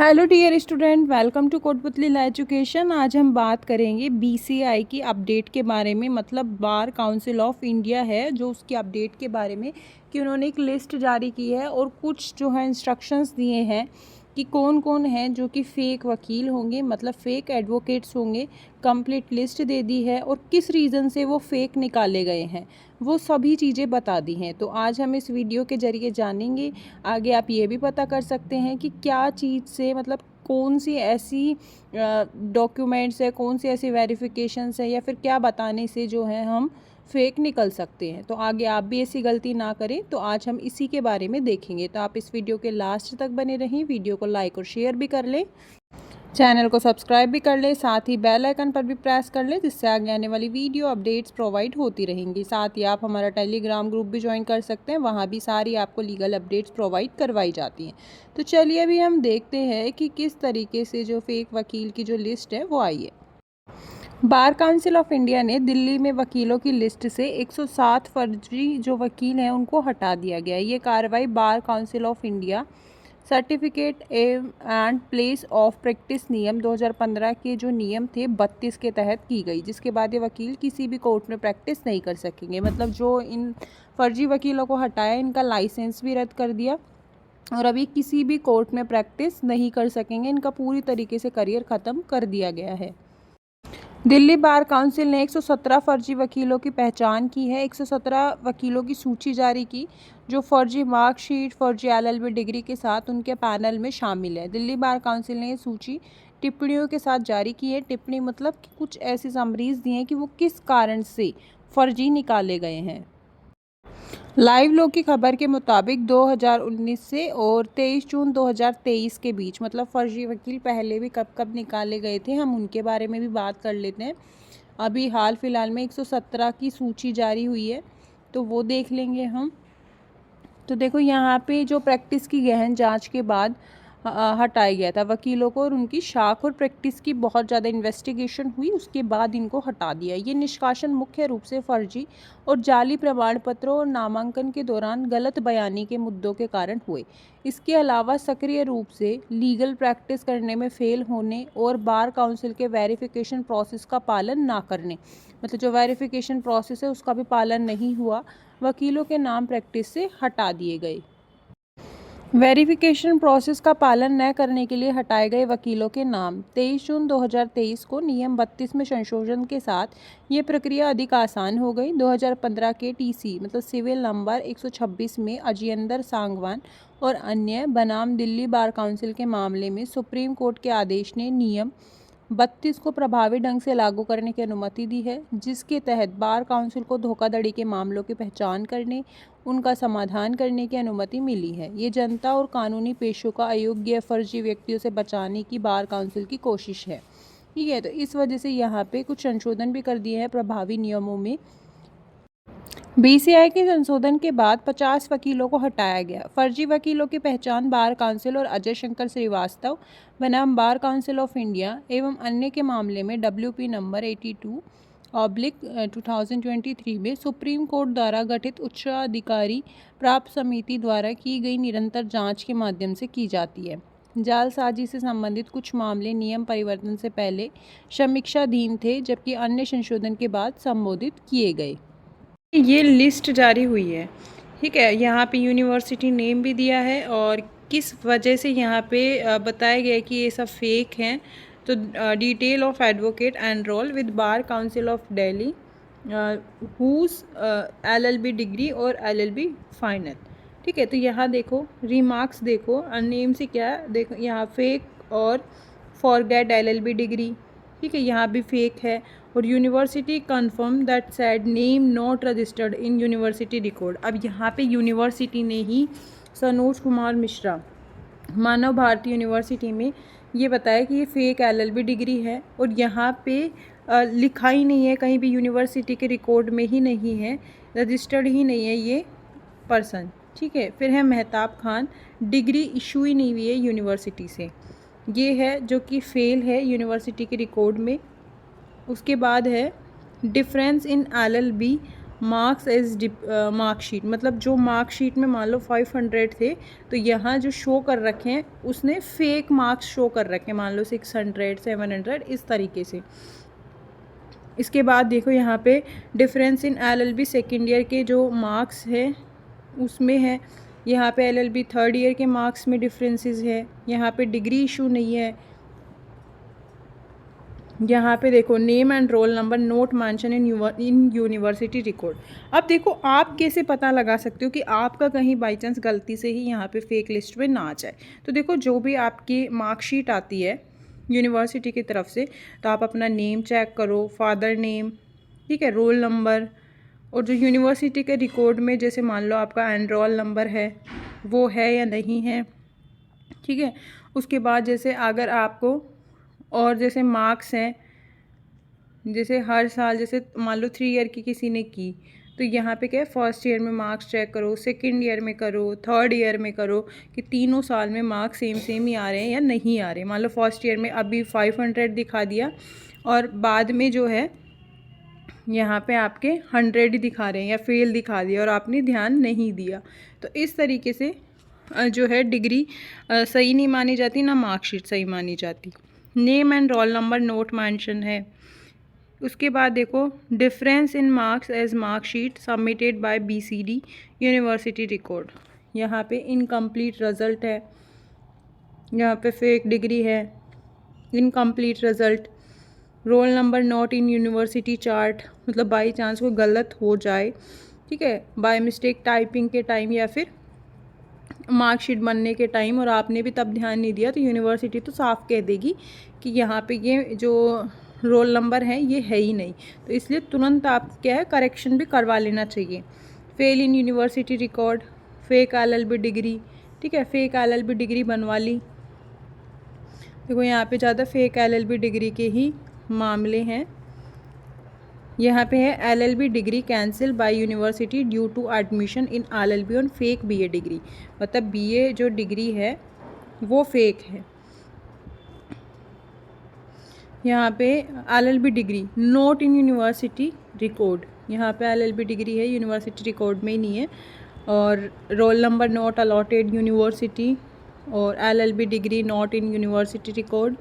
Hello dear student, welcome to Kotputli education. आज हम बात करेंगे बीसीआई की अपडेट के बारे में, मतलब बार काउंसिल ऑफ इंडिया है जो उसकी अपडेट के बारे में कि उन्होंने एक लिस्ट जारी की है और कुछ जो है इंस्ट्रक्शंस दिए हैं कि कौन कौन है जो कि फ़ेक वकील होंगे, मतलब फ़ेक एडवोकेट्स होंगे। कंप्लीट लिस्ट दे दी है और किस रीज़न से वो फ़ेक निकाले गए हैं वो सभी चीज़ें बता दी हैं। तो आज हम इस वीडियो के ज़रिए जानेंगे। आगे आप ये भी पता कर सकते हैं कि क्या चीज़ से, मतलब कौन सी ऐसी डॉक्यूमेंट्स है, कौन सी ऐसी वेरिफिकेशंस है या फिर क्या बताने से जो है हम फेक निकल सकते हैं। तो आगे आप भी ऐसी गलती ना करें, तो आज हम इसी के बारे में देखेंगे। तो आप इस वीडियो के लास्ट तक बने रहें, वीडियो को लाइक और शेयर भी कर लें, चैनल को सब्सक्राइब भी कर लें, साथ ही बेल आइकन पर भी प्रेस कर लें जिससे आगे आने वाली वीडियो अपडेट्स प्रोवाइड होती रहेंगी। साथ ही आप हमारा टेलीग्राम ग्रुप भी ज्वाइन कर सकते हैं, वहाँ भी सारी आपको लीगल अपडेट्स प्रोवाइड करवाई जाती हैं। तो चलिए अभी हम देखते हैं कि किस तरीके से जो फेक वकील की जो लिस्ट है वो आई है। बार काउंसिल ऑफ इंडिया ने दिल्ली में वकीलों की लिस्ट से 107 फर्जी जो वकील हैं उनको हटा दिया गया। ये कार्रवाई बार council of India certificate and place of practice नियम 2015 के जो नियम थे 32 के तहत की गई, जिसके बाद ये वकील किसी भी कोर्ट में प्रैक्टिस नहीं कर सकेंगे। मतलब जो इन फर्जी वकीलों को हटाया, इनका लाइसेंस भी रद्द कर दिया और अभी किसी भी कोर्ट में प्रैक्टिस नहीं कर सकेंगे। इनका पूरी तरीके से करियर ख़त्म कर दिया गया है। दिल्ली बार काउंसिल ने 117 फर्जी वकीलों की पहचान की है। 117 वकीलों की सूची जारी की जो फर्जी मार्कशीट, फर्जी एलएलबी डिग्री के साथ उनके पैनल में शामिल है। दिल्ली बार काउंसिल ने ये सूची टिप्पणियों के साथ जारी की है। टिप्पणी मतलब कि कुछ ऐसी समरीज दी हैं कि वो किस कारण से फर्जी निकाले गए हैं। लाइव लोग की खबर के मुताबिक 2019 से और 23 जून 2023 के बीच, मतलब फर्जी वकील पहले भी कब कब निकाले गए थे हम उनके बारे में भी बात कर लेते हैं। अभी हाल फिलहाल में 117 की सूची जारी हुई है तो वो देख लेंगे हम। तो देखो यहाँ पे जो प्रैक्टिस की गहन जांच के बाद हटाया गया था वकीलों को, और उनकी शाख और प्रैक्टिस की बहुत ज़्यादा इन्वेस्टिगेशन हुई, उसके बाद इनको हटा दिया। ये निष्कासन मुख्य रूप से फर्जी और जाली प्रमाण पत्रों और नामांकन के दौरान गलत बयानी के मुद्दों के कारण हुए। इसके अलावा सक्रिय रूप से लीगल प्रैक्टिस करने में फेल होने और बार काउंसिल के वेरिफिकेशन प्रोसेस का पालन ना करने, मतलब जो वेरिफिकेशन प्रोसेस है उसका भी पालन नहीं हुआ, वकीलों के नाम प्रैक्टिस से हटा दिए गए। वेरिफिकेशन प्रोसेस का पालन न करने के लिए हटाए गए वकीलों के नाम। 23 जून 2023 को नियम 32 में संशोधन के साथ ये प्रक्रिया अधिक आसान हो गई। 2015 के टीसी मतलब सिविल नंबर 126 में अजियंदर सांगवान और अन्य बनाम दिल्ली बार काउंसिल के मामले में सुप्रीम कोर्ट के आदेश ने नियम 32 को प्रभावी ढंग से लागू करने की अनुमति दी है, जिसके तहत बार काउंसिल को धोखाधड़ी के मामलों की पहचान करने, उनका समाधान करने की अनुमति मिली है। ये जनता और कानूनी पेशों का अयोग्य फर्जी व्यक्तियों से बचाने की बार काउंसिल की कोशिश है। ठीक है, तो इस वजह से यहाँ पे कुछ संशोधन भी कर दिए हैं प्रभावी नियमों में। बीसीआई के संशोधन के बाद 50 वकीलों को हटाया गया। फर्जी वकीलों की पहचान बार काउंसिल और अजय शंकर श्रीवास्तव बनाम बार काउंसिल ऑफ इंडिया एवं अन्य के मामले में WP नंबर 82/2023 में सुप्रीम कोर्ट द्वारा गठित उच्चाधिकारी प्राप्त समिति द्वारा की गई निरंतर जांच के माध्यम से की जाती है। जालसाजी से संबंधित कुछ मामले नियम परिवर्तन से पहले समीक्षाधीन थे, जबकि अन्य संशोधन के बाद संबोधित किए गए। ये लिस्ट जारी हुई है, ठीक है। यहाँ पे यूनिवर्सिटी नेम भी दिया है और किस वजह से यहाँ पे बताया गया कि ये सब फेक हैं। तो detail of advocate enrol with bar council of Delhi whose LLB degree और LLB फाइनल, ठीक है। तो यहाँ देखो रिमार्क्स, देखो नेम से क्या देखो, यहाँ फेक और फॉरगेट LLB डिग्री, ठीक है, यहाँ भी फेक है। और university confirm that sad name not registered in university record. अब यहाँ पे यूनिवर्सिटी ने ही सनोज कुमार मिश्रा मानव भारती यूनिवर्सिटी में ये बताया कि ये फेक LLB डिग्री है, और यहाँ पे लिखा ही नहीं है कहीं भी, यूनिवर्सिटी के रिकॉर्ड में ही नहीं है, रजिस्टर्ड ही नहीं है ये पर्सन, ठीक है। फिर है मेहताब खान, डिग्री इशू ही नहीं हुई है यूनिवर्सिटी से, ये है जो कि फेल है यूनिवर्सिटी के रिकॉर्ड में। उसके बाद है difference in LLB marks as marksheet, मतलब जो मार्कशीट में मान लो 500 थे तो यहाँ जो शो कर रखे हैं उसने फेक मार्क्स शो कर रखे हैं, मान लो 600 700 इस तरीके से। इसके बाद देखो यहाँ पे difference in LLB second year के जो मार्क्स है उसमें है, यहाँ पे LLB थर्ड ईयर के मार्क्स में डिफरेंसेस है, यहाँ पे डिग्री इशू नहीं है, यहाँ पे देखो name and roll number not mention in university record. अब देखो आप कैसे पता लगा सकते हो कि आपका कहीं बाई चांस गलती से ही यहाँ पे फेक लिस्ट में ना आ जाए। तो देखो जो भी आपकी मार्कशीट आती है यूनिवर्सिटी की तरफ से, तो आप अपना नेम चेक करो, फादर नेम, ठीक है, रोल नंबर, और जो यूनिवर्सिटी के रिकॉर्ड में जैसे मान लो आपका एनरोल नंबर है वो है या नहीं है, ठीक है। उसके बाद जैसे अगर आपको और जैसे मार्क्स हैं, जैसे हर साल जैसे मान लो 3 ईयर की किसी ने की तो यहाँ पे क्या है, फर्स्ट ईयर में मार्क्स चेक करो, सेकंड ईयर में करो, थर्ड ईयर में करो कि तीनों साल में मार्क्स सेम ही आ रहे हैं या नहीं आ रहे। मान लो फर्स्ट ईयर में अभी 500 दिखा दिया और बाद में जो है यहाँ पे आपके 100 ही दिखा रहे हैं या फेल दिखा दिया और आपने ध्यान नहीं दिया, तो इस तरीके से जो है डिग्री सही नहीं मानी जाती, ना मार्कशीट सही मानी जाती। Name and roll number not mention है। उसके बाद देखो difference in marks as marksheet submitted by BCD university record, यहाँ पे इनकम्प्लीट रिज़ल्ट है, यहाँ पे फेक डिग्री है, incomplete result, roll number not in university chart, मतलब बाई चांस कोई गलत हो जाए, ठीक है, बाय मिस्टेक टाइपिंग के टाइम या फिर मार्कशीट बनने के टाइम और आपने भी तब ध्यान नहीं दिया, तो यूनिवर्सिटी तो साफ कह देगी कि यहाँ पे ये जो रोल नंबर है ये है ही नहीं, तो इसलिए तुरंत आप क्या है करेक्शन भी करवा लेना चाहिए। फेल इन university record, fake LLB degree, ठीक है, फेक LLB डिग्री बनवा ली। देखो यहाँ पे ज़्यादा फेक LLB डिग्री के ही मामले हैं। यहाँ पे है LLB degree cancel by university due to admission in LLB on fake BA degree, मतलब BA जो डिग्री है वो फेक है। यहाँ पे LLB degree not in university record, यहाँ पे LLB डिग्री है यूनिवर्सिटी रिकॉर्ड में ही नहीं है, और roll number not allotted university और LLB degree not in university record,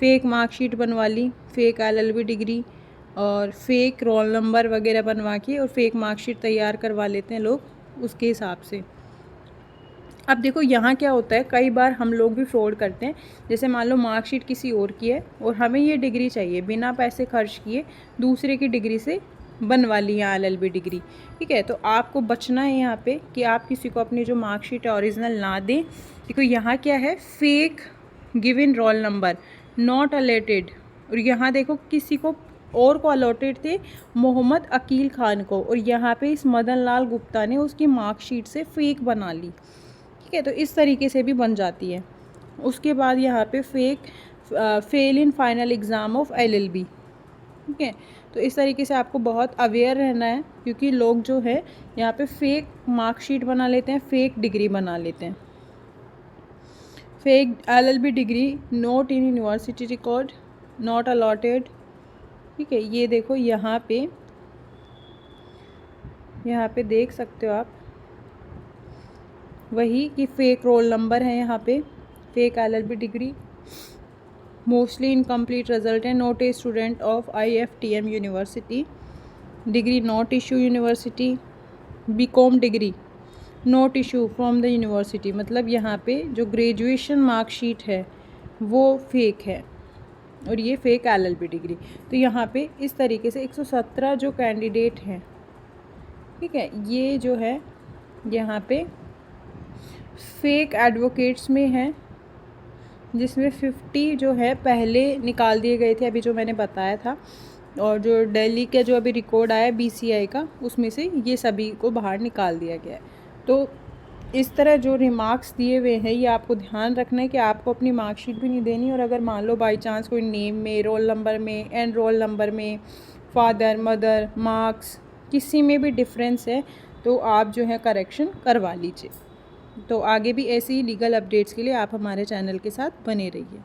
fake marksheet बनवा ली, फेक LLB डिग्री और फेक रोल नंबर वगैरह बनवा के और फेक मार्कशीट तैयार करवा लेते हैं लोग उसके हिसाब से। अब देखो यहाँ क्या होता है, कई बार हम लोग भी फ्रॉड करते हैं, जैसे मान लो मार्कशीट किसी और की है और हमें ये डिग्री चाहिए, बिना पैसे खर्च किए दूसरे की डिग्री से बनवा ली है LLB डिग्री, ठीक है। तो आपको बचना है यहाँ पे कि आप किसी को अपनी जो मार्कशीट है ओरिजिनल ना दें। देखो यहाँ क्या है, fake given role number not allotted, और यहाँ देखो किसी को और को अलॉटेड थे मोहम्मद अकील खान को, और यहाँ पे इस मदन लाल गुप्ता ने उसकी मार्कशीट से फेक बना ली, ठीक है, तो इस तरीके से भी बन जाती है। उसके बाद यहाँ पे fail in final exam of LLB, ठीक है, तो इस तरीके से आपको बहुत अवेयर रहना है, क्योंकि लोग जो है यहाँ पे फेक मार्कशीट बना लेते हैं, फेक डिग्री बना लेते हैं। Fake LLB degree not in university record not allotted, ठीक है, ये देखो यहाँ पे देख सकते हो आप वही कि फेक रोल नंबर है, यहाँ पे fake LLB degree, mostly incomplete result है, not a student of IFTM university, degree not issue university, BCom degree not issue from the university, मतलब यहाँ पे जो ग्रेजुएशन मार्कशीट है वो फेक है और ये फेक LLB डिग्री। तो यहाँ पे इस तरीके से 117 जो कैंडिडेट हैं, ठीक है, ये जो है यहाँ पे फेक एडवोकेट्स में है, जिसमें 50 जो है पहले निकाल दिए गए थे, अभी जो मैंने बताया था, और जो दिल्ली का जो अभी रिकॉर्ड आया BCI का उसमें से ये सभी को बाहर निकाल दिया गया है। तो इस तरह जो रिमार्क्स दिए हुए हैं ये आपको ध्यान रखना है कि आपको अपनी मार्कशीट भी नहीं देनी, और अगर मान लो बाई चांस कोई नेम में, रोल नंबर में, एंड रोल नंबर में, फादर मदर मार्क्स किसी में भी डिफरेंस है तो आप जो है करेक्शन करवा लीजिए। तो आगे भी ऐसी ही लीगल अपडेट्स के लिए आप हमारे चैनल के साथ बने रहिए।